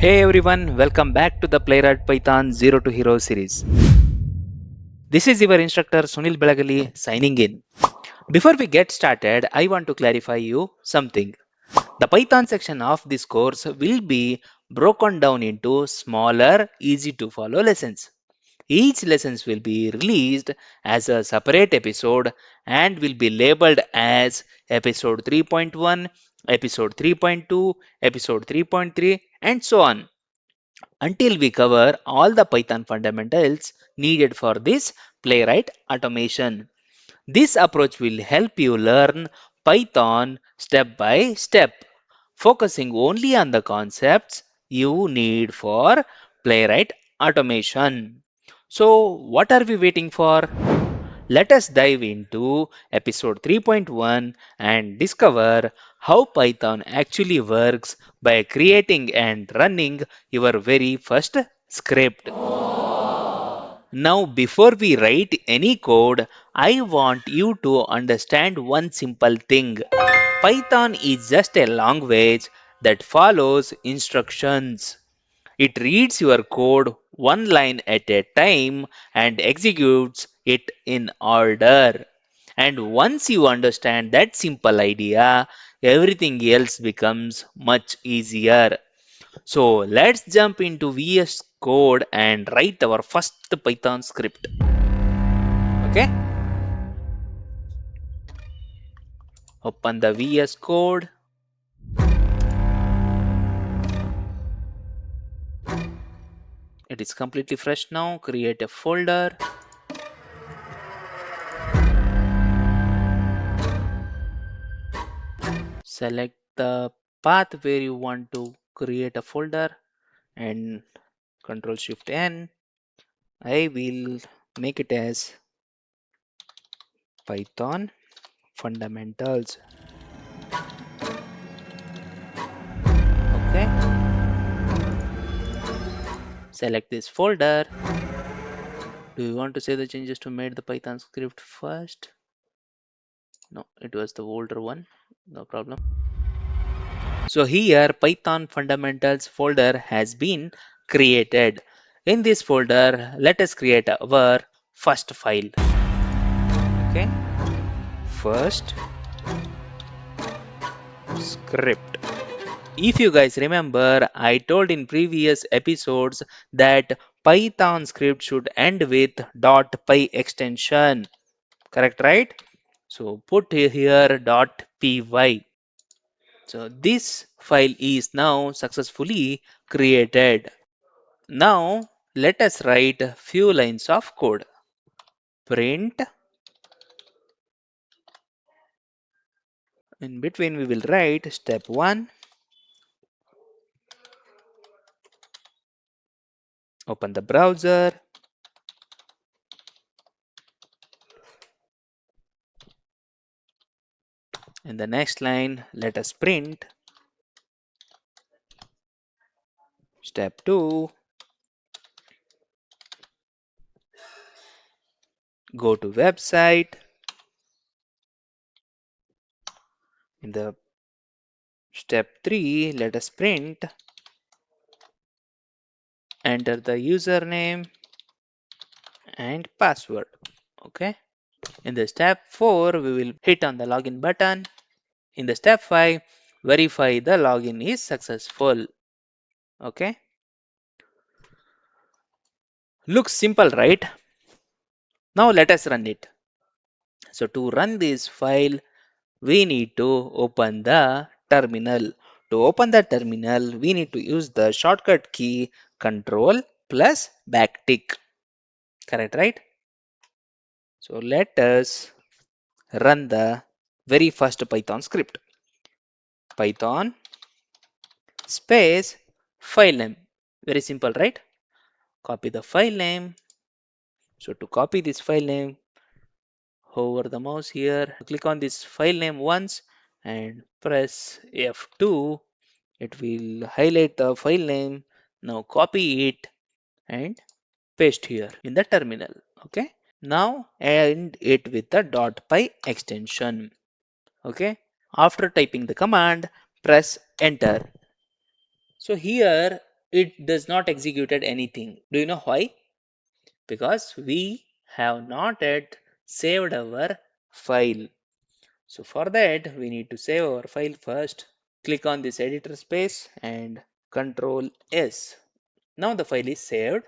Hey everyone, welcome back to the Playwright Python Zero to Hero series. This is your instructor Sunil Belagali signing in. Before we get started, I want to clarify you something. The Python section of this course will be broken down into smaller, easy to follow lessons. Each lessons will be released as a separate episode and will be labeled as episode 3.1, episode 3.2, episode 3.3 and so on until we cover all the Python fundamentals needed for this playwright automation. This approach will help you learn Python step by step, focusing only on the concepts you need for playwright automation. So, what are we waiting for? Let us dive into episode 3.1 and discover how Python actually works by creating and running your very first script. Now, before we write any code, I want you to understand one simple thing. Python is just a language that follows instructions. It reads your code one line at a time and executes it in order. And once you understand that simple idea, everything else becomes much easier. So let's jump into VS Code and write our first Python script. Okay, open the VS Code. It is completely fresh now. Create a folder. Select the path where you want to create a folder and Control Shift N. I will make it as Python fundamentals. Okay, select this folder. Do you want to save the changes to made the Python script first? No, it was the older one. No problem. So here Python fundamentals folder has been created. In this folder, let us create our first file. Okay, first script. If you guys remember, I told in previous episodes that Python script should end with .py extension. Correct, right? So put here .py. So this file is now successfully created. Now let us write a few lines of code. Print. In between we will write step 1. Open the browser. In the next line, let us print step 2. Go to website. In the step 3, let us print. Enter the username and password. Okay. In the step 4, we will hit on the login button. In the step 5, verify the login is successful. Okay. Looks simple, right? Now let us run it. So to run this file, we need to open the terminal. To open the terminal, we need to use the shortcut key Control plus backtick. Correct, right? So let us run the very first Python script. Python space file name. Very simple, right? Copy the file name. So to copy this file name, hover the mouse here, click on this file name once and press F2. It will highlight the file name. Now copy it and paste here in the terminal. Okay. Now end it with the .py extension. Okay. After typing the command, press enter. So here it does not executed anything. Do you know why? Because we have not yet saved our file. So for that, we need to save our file first. Click on this editor space and Control S. Now the file is saved.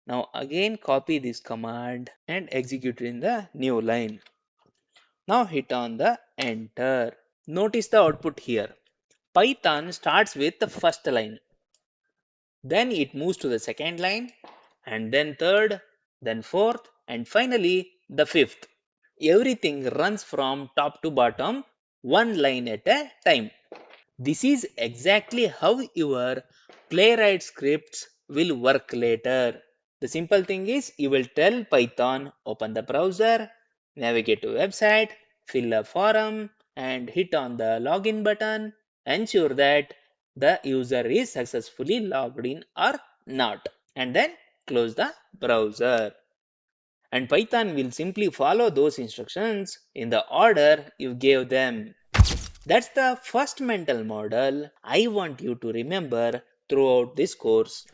Now again copy this command and execute it in the new line. Now hit on the enter. Notice the output here. Python starts with the first line. Then it moves to the second line and then third, then fourth and finally the fifth. Everything runs from top to bottom, one line at a time. This is exactly how your Playwright scripts will work later. The simple thing is you will tell Python open the browser, navigate to website, fill a form and hit on the login button. Ensure that the user is successfully logged in or not and then close the browser. And Python will simply follow those instructions in the order you gave them. That's the first mental model I want you to remember throughout this course.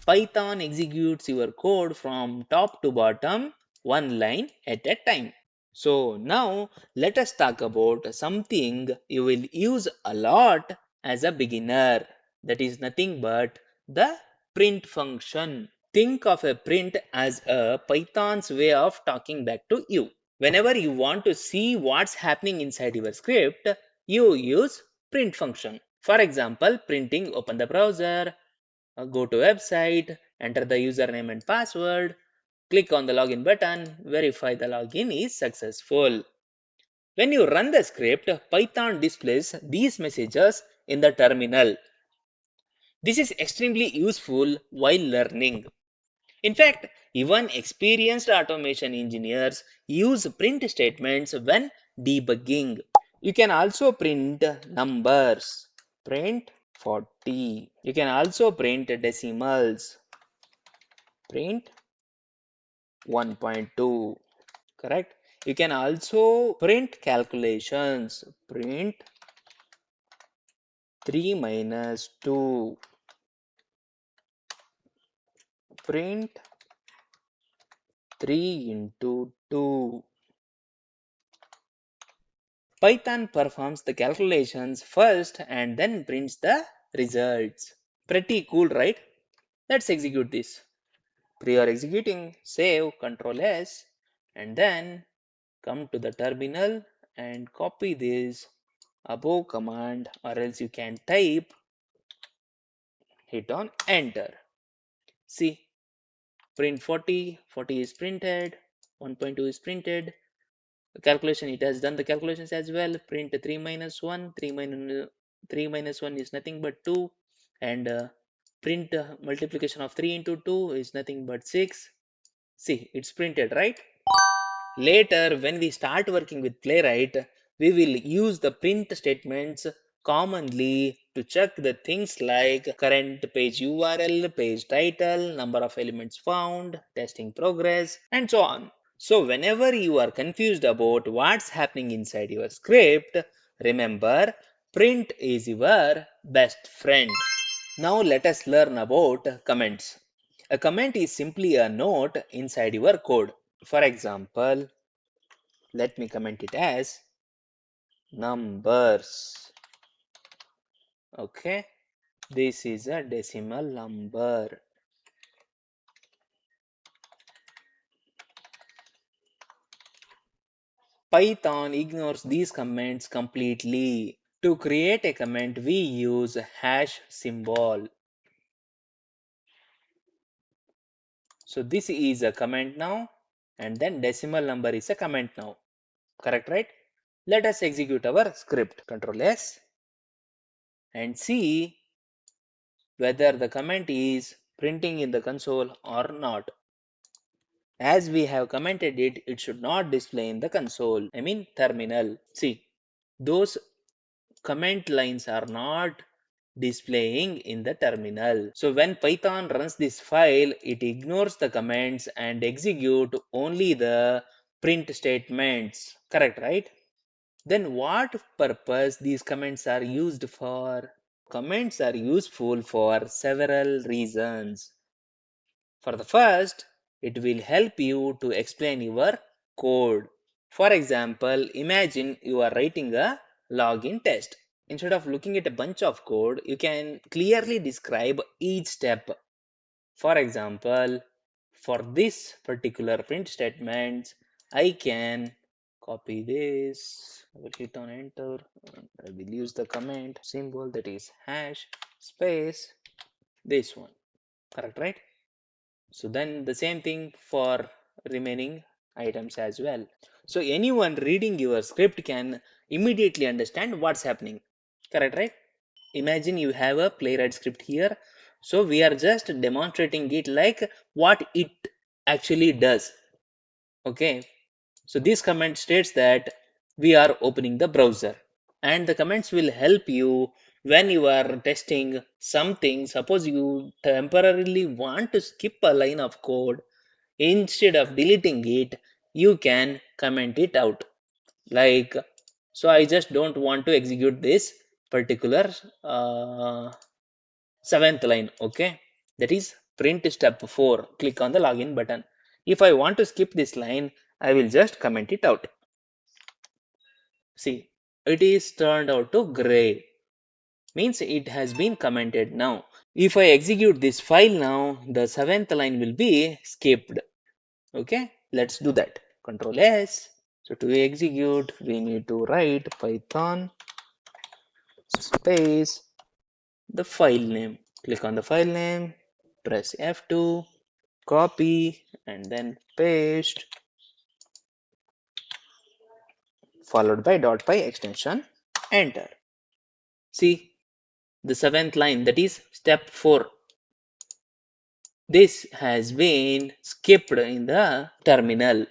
Python executes your code from top to bottom, one line at a time. So now let us talk about something you will use a lot as a beginner. That is nothing but the print function. Think of a print as a Python's way of talking back to you. Whenever you want to see what's happening inside your script, you use print function. For example, printing open the browser, go to website, enter the username and password, click on the login button, verify the login is successful. When you run the script, Python displays these messages in the terminal. This is extremely useful while learning. In fact, even experienced automation engineers use print statements when debugging. You can also print numbers. Print 40. You can also print decimals. Print 1.2. Correct? You can also print calculations. Print 3 minus 2. Print 3 into 2. Python performs the calculations first and then prints the results. Pretty cool, right? Let's execute this. Prior executing, save, Ctrl S, and then come to the terminal and copy this above command, or else you can type, hit on enter. See, print 40, 40 is printed, 1.2 is printed. The calculation, it has done the calculations as well. Print 3 minus 1, 3 minus 1 is nothing but 2, and print multiplication of 3 into 2 is nothing but 6. See, it's printed, right? Later, when we start working with Playwright, we will use the print statements commonly to check the things like current page URL, page title, number of elements found, testing progress, and so on. So whenever you are confused about what's happening inside your script, remember print is your best friend. Now let us learn about comments. A comment is simply a note inside your code. For example, let me comment it as numbers. Okay, this is a decimal number. Python ignores these comments completely. To create a comment, we use a hash symbol. So this is a comment now, and then decimal number is a comment now. Correct, right? Let us execute our script. Ctrl S and see whether the comment is printing in the console or not. As we have commented it, it should not display in the console, I mean terminal. See, those comment lines are not displaying in the terminal. So when Python runs this file, it ignores the comments and execute only the print statements. Correct, right? Then what purpose these comments are used for? Comments are useful for several reasons. For the first, it will help you to explain your code. For example, imagine you are writing a login test. Instead of looking at a bunch of code, you can clearly describe each step. For example, for this particular print statement, I can copy this. I will hit on enter. And I will use the command symbol, that is hash space this one. Correct, right? So then the same thing for remaining items as well. So anyone reading your script can immediately understand what's happening. Correct, right? Imagine you have a Playwright script here. So we are just demonstrating it like what it actually does. Okay. So this comment states that we are opening the browser, and the comments will help you when you are testing something. Suppose you temporarily want to skip a line of code. Instead of deleting it, you can comment it out. Like, so I just don't want to execute this particular seventh line. Okay, that is print step 4. Click on the login button. If I want to skip this line, I will just comment it out. See, it is turned out to gray, means it has been commented now. If I execute this file now, the seventh line will be skipped. Okay, let's do that. Control S. So to execute, we need to write Python space the file name. Click on the file name, press F2, copy, and then paste, followed by .py extension, enter. See, the seventh line, that is step 4. This has been skipped in the terminal.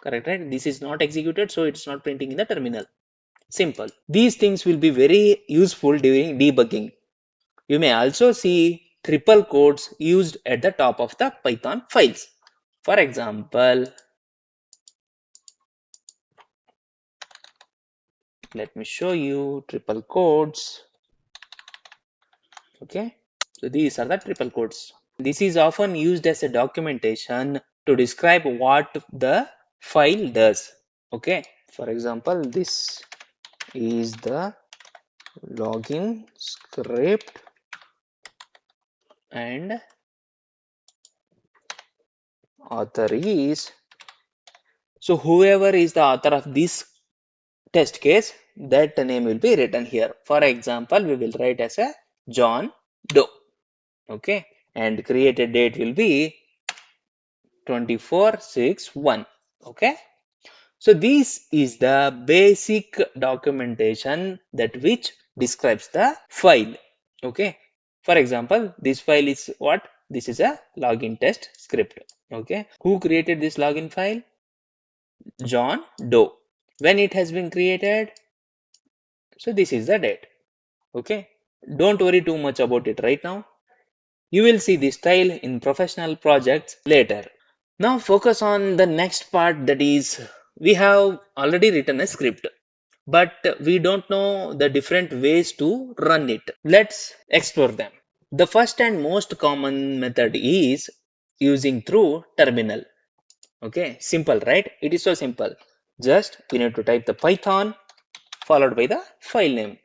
Correct, right? This is not executed, so it's not printing in the terminal. Simple. These things will be very useful during debugging. You may also see triple quotes used at the top of the Python files. For example, let me show you triple quotes. Okay, so these are the triple quotes. This is often used as a documentation to describe what the file does. Okay, for example, this is the login script and author is, so whoever is the author of this test case, that name will be written here. For example, we will write as a John Doe. Okay, and created date will be 24/6/1. Okay, so this is the basic documentation that which describes the file. Okay, for example, this file is what? This is a login test script. Okay, who created this login file? John Doe. When it has been created, so this is the date. Okay, don't worry too much about it right now. You will see this style in professional projects later. Now focus on the next part, that is we have already written a script, but we don't know the different ways to run it. Let's explore them. The first and most common method is using through terminal. Okay, simple, right? It is so simple. Just we need to type the Python followed by the file name.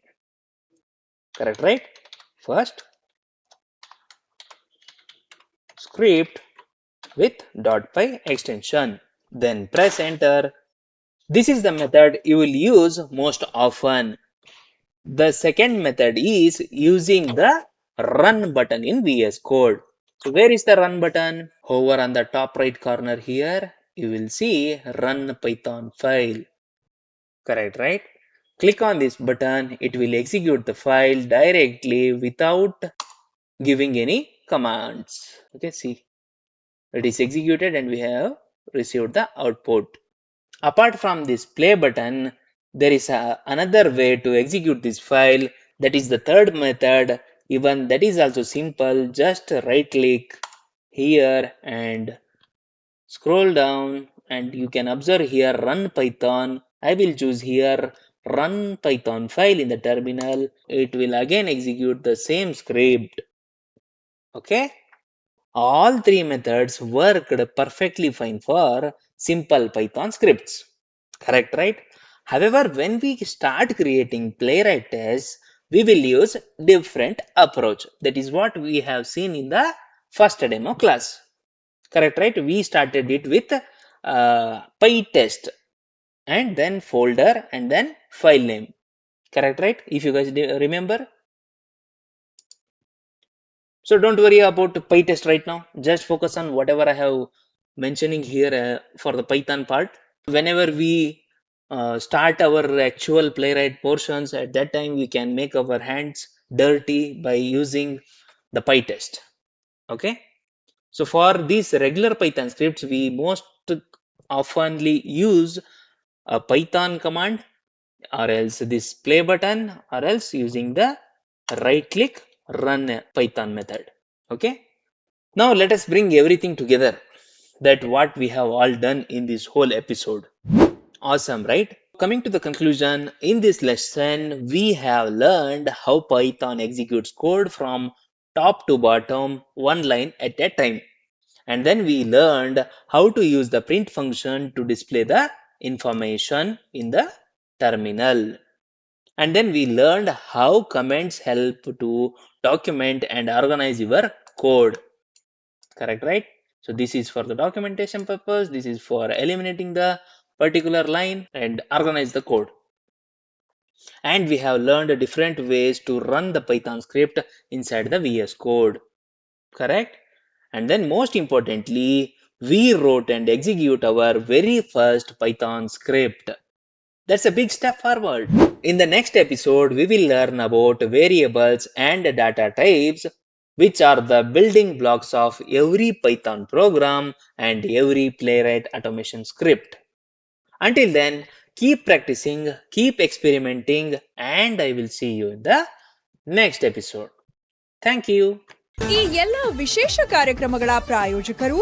Correct, right? First script with .py extension. Then press enter. This is the method you will use most often. The second method is using the run button in VS Code. So where is the run button? Hover on the top right corner here. You will see run Python file. Correct, right? Click on this button. It will execute the file directly without giving any commands. Okay, see. It is executed and we have received the output. Apart from this play button, there is another way to execute this file. That is the third method. Even that is also simple. Just right click here and scroll down and you can observe here run Python. I will choose here run Python file in the terminal, it will again execute the same script. Okay? All three methods worked perfectly fine for simple Python scripts. Correct, right? However, when we start creating Playwright tests, we will use different approach. That is what we have seen in the first demo class. Correct, right? We started it with PyTest and then folder and then file name. Correct, right? If you guys remember. So don't worry about PyTest right now. Just focus on whatever I have mentioning here for the Python part. Whenever we start our actual Playwright portions, at that time we can make our hands dirty by using the PyTest. Okay. So for these regular Python scripts, we most oftenly use a Python command or else this play button or else using the right click run Python method. Okay. Now let us bring everything together that what we have all done in this whole episode. Awesome, right? Coming to the conclusion, in this lesson, we have learned how Python executes code from top to bottom, one line at a time. And then we learned how to use the print function to display the information in the terminal. And then we learned how comments help to document and organize your code. Correct, right? So this is for the documentation purpose. This is for eliminating the particular line and organize the code. And we have learned different ways to run the Python script inside the VS Code. Correct? And then most importantly, we wrote and execute our very first Python script. That's a big step forward. In the next episode, we will learn about variables and data types, which are the building blocks of every Python program and every Playwright automation script. Until then, keep practicing, keep experimenting, and I will see you in the next episode. Thank you. ಈ ಎಲ್ಲ ವಿಶೇಷ ಕಾರ್ಯಕ್ರಮಗಳ ಪ್ರಾಯೋಜಕರು